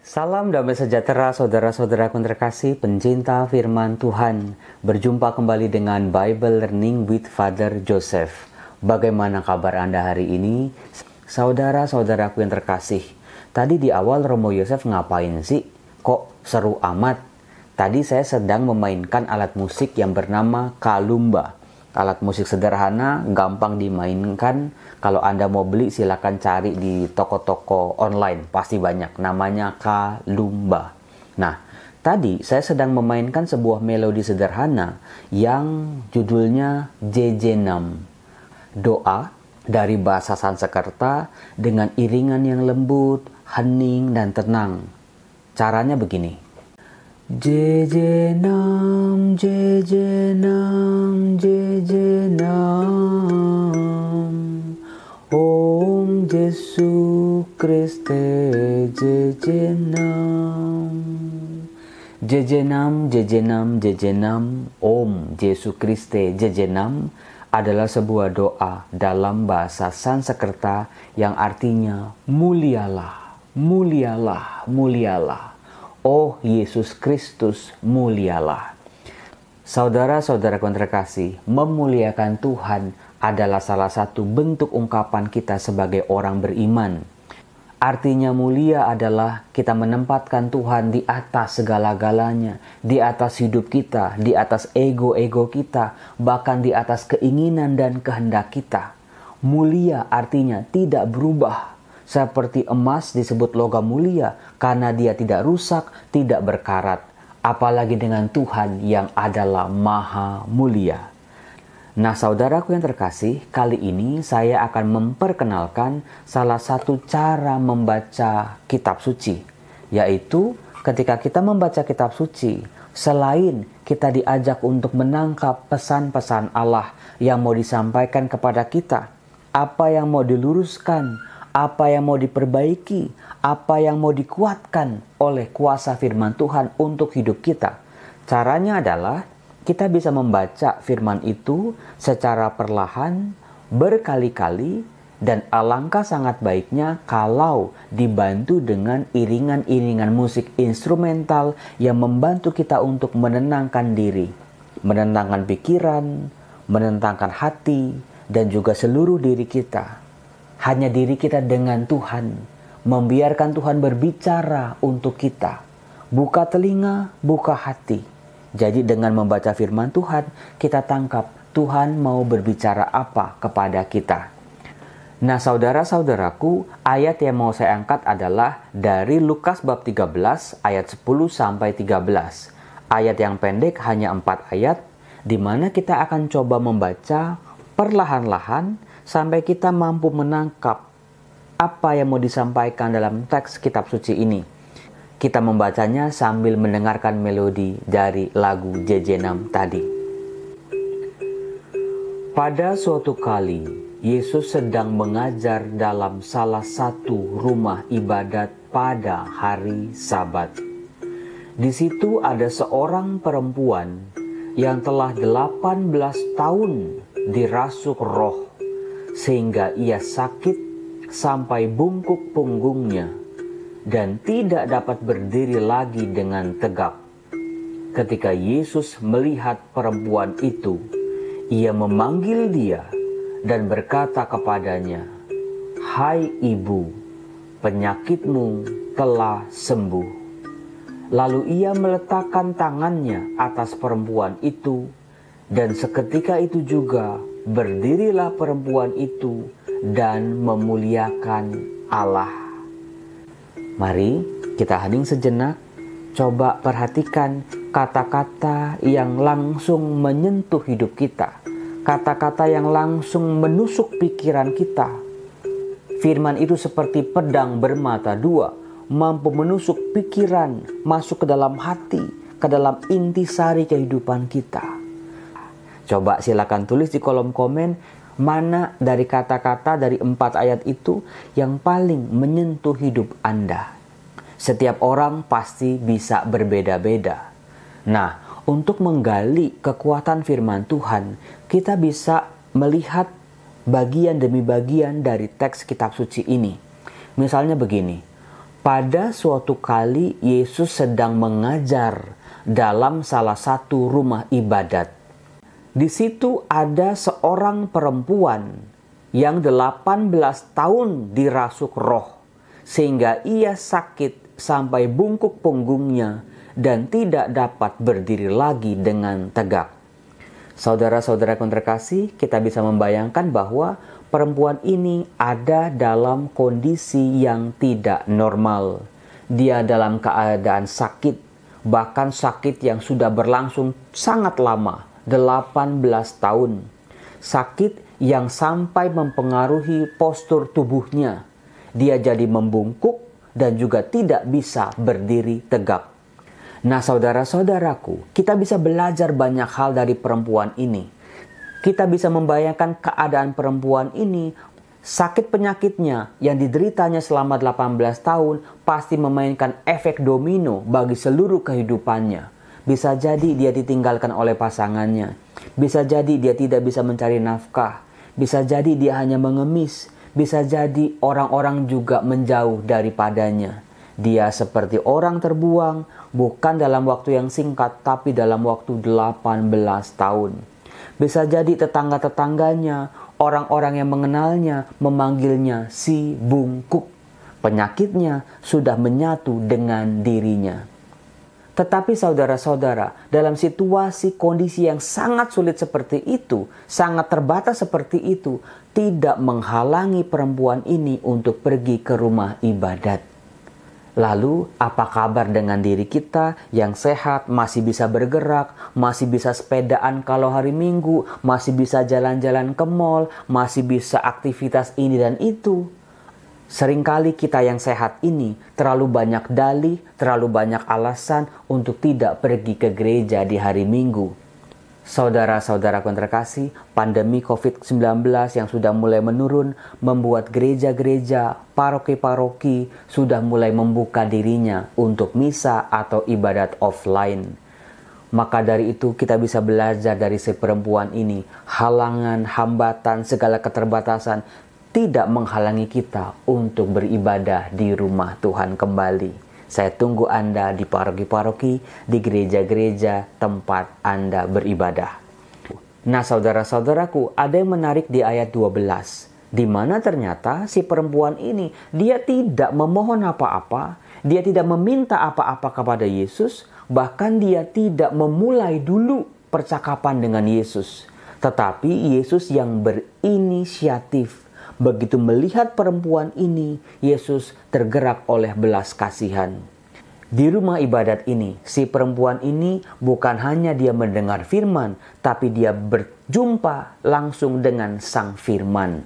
Salam damai sejahtera saudara-saudaraku yang terkasih, pencinta firman Tuhan. Berjumpa kembali dengan Bible Learning with Father Joseph. Bagaimana kabar Anda hari ini? Saudara-saudaraku yang terkasih, tadi di awal Romo Yosef ngapain sih? Kok seru amat? Tadi saya sedang memainkan alat musik yang bernama kalumba. Alat musik sederhana, gampang dimainkan. Kalau Anda mau beli silakan cari di toko-toko online, pasti banyak. Namanya kalumba. Nah, tadi saya sedang memainkan sebuah melodi sederhana yang judulnya Jejenam. Doa dari bahasa Sanskerta dengan iringan yang lembut, hening, dan tenang. Caranya begini. Jejenam, jejenam, jejenam, Om Yesus Kristus jejenam. Jejenam, jejenam, jejenam, Om Yesus Kristus jejenam adalah sebuah doa dalam bahasa Sanskerta yang artinya mulialah, mulialah, mulialah. Oh Yesus Kristus, mulialah. Saudara-saudaraku yang terkasih, memuliakan Tuhan adalah salah satu bentuk ungkapan kita sebagai orang beriman. Artinya mulia adalah kita menempatkan Tuhan di atas segala-galanya, di atas hidup kita, di atas ego-ego kita, bahkan di atas keinginan dan kehendak kita. Mulia artinya tidak berubah. Seperti emas disebut logam mulia karena dia tidak rusak, tidak berkarat. Apalagi dengan Tuhan yang adalah maha mulia. Nah saudaraku yang terkasih, kali ini saya akan memperkenalkan salah satu cara membaca kitab suci. Yaitu ketika kita membaca kitab suci, selain kita diajak untuk menangkap pesan-pesan Allah yang mau disampaikan kepada kita, apa yang mau diluruskan, apa yang mau diperbaiki, apa yang mau dikuatkan oleh kuasa firman Tuhan untuk hidup kita. Caranya adalah kita bisa membaca firman itu secara perlahan, berkali-kali, dan alangkah sangat baiknya kalau dibantu dengan iringan-iringan musik instrumental yang membantu kita untuk menenangkan diri, menenangkan pikiran, menenangkan hati, dan juga seluruh diri kita. Hanya diri kita dengan Tuhan, membiarkan Tuhan berbicara untuk kita. Buka telinga, buka hati. Jadi dengan membaca firman Tuhan, kita tangkap Tuhan mau berbicara apa kepada kita. Nah saudara-saudaraku, ayat yang mau saya angkat adalah dari Lukas bab 13 ayat 10 sampai 13. Ayat yang pendek hanya 4 ayat, di mana kita akan coba membaca perlahan-lahan sampai kita mampu menangkap apa yang mau disampaikan dalam teks kitab suci ini. Kita membacanya sambil mendengarkan melodi dari lagu Jejenam tadi. Pada suatu kali, Yesus sedang mengajar dalam salah satu rumah ibadat pada hari Sabat. Di situ ada seorang perempuan yang telah 18 tahun dirasuk roh, sehingga ia sakit sampai bungkuk punggungnya dan tidak dapat berdiri lagi dengan tegak. Ketika Yesus melihat perempuan itu, ia memanggil dia dan berkata kepadanya, "Hai ibu, penyakitmu telah sembuh." Lalu ia meletakkan tangannya atas perempuan itu, dan seketika itu juga berdirilah perempuan itu dan memuliakan Allah. Mari kita hening sejenak, coba perhatikan kata-kata yang langsung menyentuh hidup kita. Kata-kata yang langsung menusuk pikiran kita. Firman itu seperti pedang bermata dua, mampu menusuk pikiran, masuk ke dalam hati, ke dalam intisari kehidupan kita. Coba silakan tulis di kolom komen mana dari kata-kata dari 4 ayat itu yang paling menyentuh hidup Anda. Setiap orang pasti bisa berbeda-beda. Nah, untuk menggali kekuatan firman Tuhan, kita bisa melihat bagian demi bagian dari teks kitab suci ini. Misalnya begini, Pada suatu kali Yesus sedang mengajar dalam salah satu rumah ibadat. Di situ ada seorang perempuan yang 18 tahun dirasuk roh, sehingga ia sakit sampai bungkuk punggungnya dan tidak dapat berdiri lagi dengan tegak. Saudara-saudara yang terkasih, kita bisa membayangkan bahwa perempuan ini ada dalam kondisi yang tidak normal. Dia dalam keadaan sakit, bahkan sakit yang sudah berlangsung sangat lama, 18 tahun. Sakit yang sampai mempengaruhi postur tubuhnya. Dia jadi membungkuk dan juga tidak bisa berdiri tegak. Nah, saudara-saudaraku, kita bisa belajar banyak hal dari perempuan ini. Kita bisa membayangkan keadaan perempuan ini, sakit penyakitnya yang dideritanya selama 18 tahun pasti memainkan efek domino bagi seluruh kehidupannya. Bisa jadi dia ditinggalkan oleh pasangannya. Bisa jadi dia tidak bisa mencari nafkah. Bisa jadi dia hanya mengemis. Bisa jadi orang-orang juga menjauh daripadanya. Dia seperti orang terbuang, bukan dalam waktu yang singkat, tapi dalam waktu 18 tahun. Bisa jadi tetangga-tetangganya, orang-orang yang mengenalnya, memanggilnya si bungkuk. Penyakitnya sudah menyatu dengan dirinya. Tetapi saudara-saudara, dalam situasi kondisi yang sangat sulit seperti itu, sangat terbatas seperti itu, tidak menghalangi perempuan ini untuk pergi ke rumah ibadat. Lalu, apa kabar dengan diri kita yang sehat, masih bisa bergerak, masih bisa sepedaan kalau hari Minggu, masih bisa jalan-jalan ke mall, masih bisa aktivitas ini dan itu? Seringkali kita yang sehat ini terlalu banyak dalih, terlalu banyak alasan untuk tidak pergi ke gereja di hari Minggu. Saudara-saudaraku yang terkasih, pandemi COVID-19 yang sudah mulai menurun membuat gereja-gereja, paroki-paroki sudah mulai membuka dirinya untuk misa atau ibadat offline. Maka dari itu kita bisa belajar dari si perempuan ini, halangan, hambatan, segala keterbatasan tidak menghalangi kita untuk beribadah di rumah Tuhan kembali. Saya tunggu Anda di paroki-paroki, di gereja-gereja tempat Anda beribadah. Nah, saudara-saudaraku, ada yang menarik di ayat 12. Di mana ternyata si perempuan ini, dia tidak memohon apa-apa, dia tidak meminta apa-apa kepada Yesus, bahkan dia tidak memulai dulu percakapan dengan Yesus. Tetapi Yesus yang berinisiatif. Begitu melihat perempuan ini, Yesus tergerak oleh belas kasihan. Di rumah ibadat ini, si perempuan ini bukan hanya dia mendengar firman, tapi dia berjumpa langsung dengan sang firman.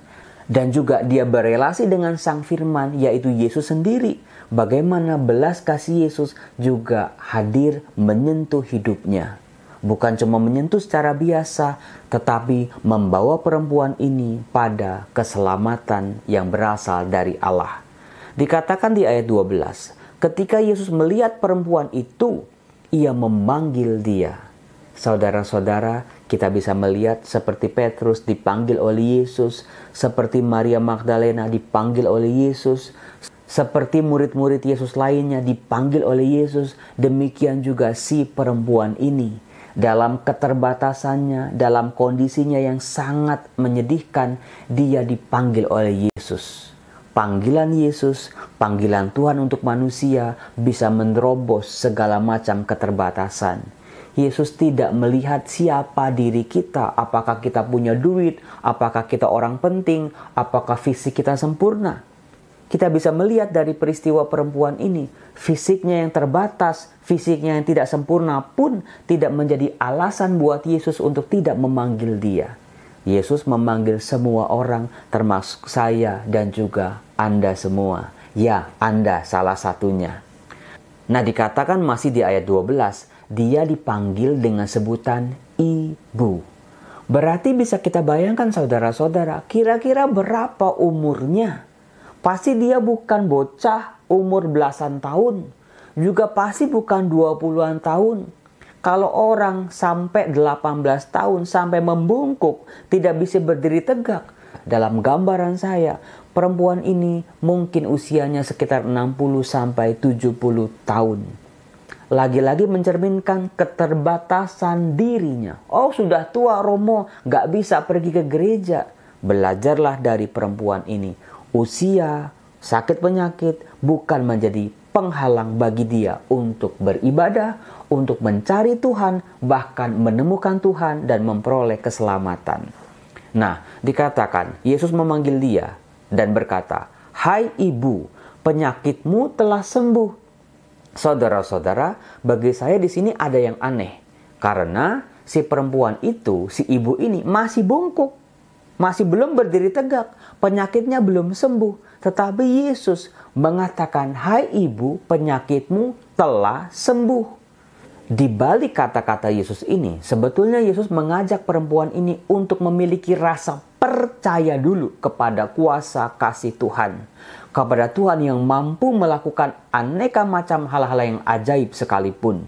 Dan juga dia berelasi dengan sang firman, yaitu Yesus sendiri. Bagaimana belas kasih Yesus juga hadir menyentuh hidupnya. Bukan cuma menyentuh secara biasa, tetapi membawa perempuan ini pada keselamatan yang berasal dari Allah. Dikatakan di ayat 12, ketika Yesus melihat perempuan itu, ia memanggil dia. Saudara-saudara, kita bisa melihat seperti Petrus dipanggil oleh Yesus, seperti Maria Magdalena dipanggil oleh Yesus, seperti murid-murid Yesus lainnya dipanggil oleh Yesus, demikian juga si perempuan ini. Dalam keterbatasannya, dalam kondisinya yang sangat menyedihkan, dia dipanggil oleh Yesus. Panggilan Yesus, panggilan Tuhan untuk manusia bisa menerobos segala macam keterbatasan. Yesus tidak melihat siapa diri kita, apakah kita punya duit, apakah kita orang penting, apakah fisik kita sempurna. Kita bisa melihat dari peristiwa perempuan ini, fisiknya yang terbatas, fisiknya yang tidak sempurna pun tidak menjadi alasan buat Yesus untuk tidak memanggil dia. Yesus memanggil semua orang, termasuk saya dan juga Anda semua. Ya, Anda salah satunya. Nah, dikatakan masih di ayat 12, dia dipanggil dengan sebutan ibu. Berarti bisa kita bayangkan saudara-saudara, kira-kira berapa umurnya? Pasti dia bukan bocah umur belasan tahun. Juga pasti bukan 20-an tahun. Kalau orang sampai 18 tahun sampai membungkuk, tidak bisa berdiri tegak. Dalam gambaran saya, Perempuan ini mungkin usianya sekitar 60 sampai 70 tahun. Lagi-lagi mencerminkan keterbatasan dirinya. Oh, sudah tua Romo, gak bisa pergi ke gereja. Belajarlah dari perempuan ini. Usia, sakit penyakit bukan menjadi penghalang bagi dia untuk beribadah, untuk mencari Tuhan, bahkan menemukan Tuhan dan memperoleh keselamatan. Nah, dikatakan Yesus memanggil dia dan berkata, "Hai ibu, penyakitmu telah sembuh." Saudara-saudara, bagi saya di sini ada yang aneh. Karena si perempuan itu, si ibu ini masih bungkuk. Masih belum berdiri tegak, penyakitnya belum sembuh. Tetapi Yesus mengatakan, "Hai ibu, penyakitmu telah sembuh." Di balik kata-kata Yesus ini, sebetulnya Yesus mengajak perempuan ini untuk memiliki rasa percaya dulu kepada kuasa kasih Tuhan. Kepada Tuhan yang mampu melakukan aneka macam hal-hal yang ajaib sekalipun.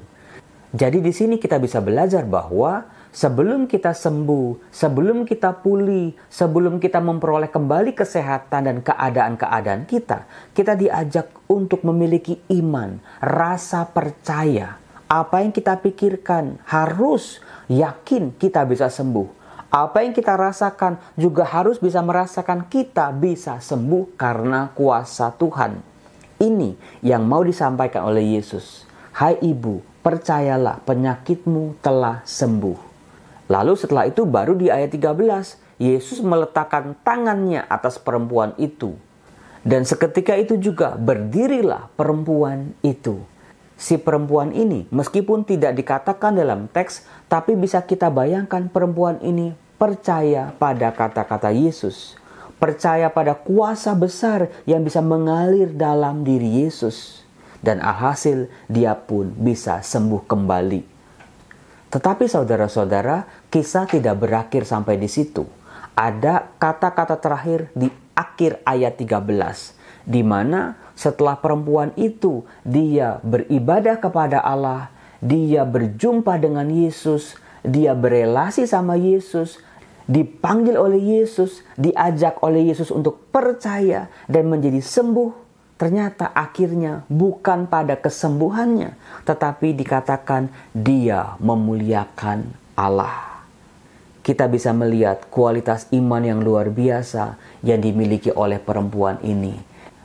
Jadi di sini kita bisa belajar bahwa sebelum kita sembuh, sebelum kita pulih, sebelum kita memperoleh kembali kesehatan dan keadaan-keadaan kita diajak untuk memiliki iman, rasa percaya. Apa yang kita pikirkan harus yakin kita bisa sembuh. Apa yang kita rasakan juga harus bisa merasakan kita bisa sembuh karena kuasa Tuhan. Ini yang mau disampaikan oleh Yesus. Hai ibu, percayalah penyakitmu telah sembuh. Lalu setelah itu baru di ayat 13, Yesus meletakkan tangannya atas perempuan itu. Dan seketika itu juga berdirilah perempuan itu. Si perempuan ini meskipun tidak dikatakan dalam teks, tapi bisa kita bayangkan perempuan ini percaya pada kata-kata Yesus. Percaya pada kuasa besar yang bisa mengalir dalam diri Yesus. Dan alhasil dia pun bisa sembuh kembali. Tetapi saudara-saudara, kisah tidak berakhir sampai di situ. Ada kata-kata terakhir di akhir ayat 13. Di mana setelah perempuan itu dia beribadah kepada Allah, dia berjumpa dengan Yesus, dia berelasi sama Yesus, dipanggil oleh Yesus, diajak oleh Yesus untuk percaya dan menjadi sembuh. Ternyata akhirnya bukan pada kesembuhannya, tetapi dikatakan dia memuliakan Allah. Kita bisa melihat kualitas iman yang luar biasa yang dimiliki oleh perempuan ini.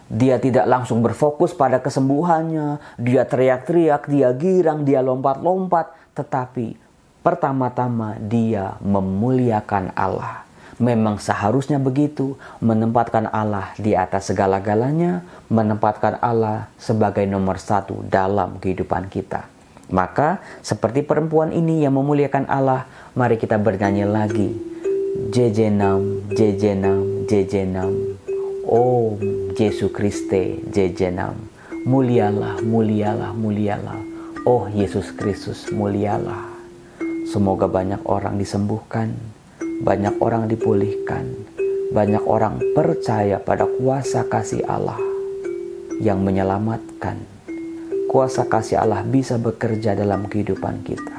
Dia tidak langsung berfokus pada kesembuhannya, dia teriak-teriak, dia girang, dia lompat-lompat, tetapi pertama-tama dia memuliakan Allah. Memang seharusnya begitu, menempatkan Allah di atas segala-galanya, menempatkan Allah sebagai nomor satu dalam kehidupan kita. Maka seperti perempuan ini yang memuliakan Allah, mari kita bernyanyi lagi. Jejenam, jejenam, jejenam. Om Yesus Kristus jejenam. Mulialah, mulialah, mulialah. Oh Yesus Kristus, mulialah. Semoga banyak orang disembuhkan, banyak orang dipulihkan, banyak orang percaya pada kuasa kasih Allah yang menyelamatkan. Kuasa kasih Allah bisa bekerja dalam kehidupan kita,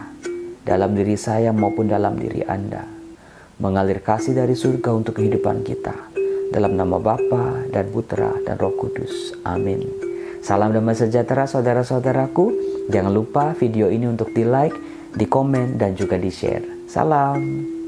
dalam diri saya maupun dalam diri Anda. Mengalir kasih dari surga untuk kehidupan kita. Dalam nama Bapa dan Putra dan Roh Kudus. Amin. Salam damai sejahtera saudara-saudaraku. Jangan lupa video ini untuk di like, di komen, dan juga di share. Salam.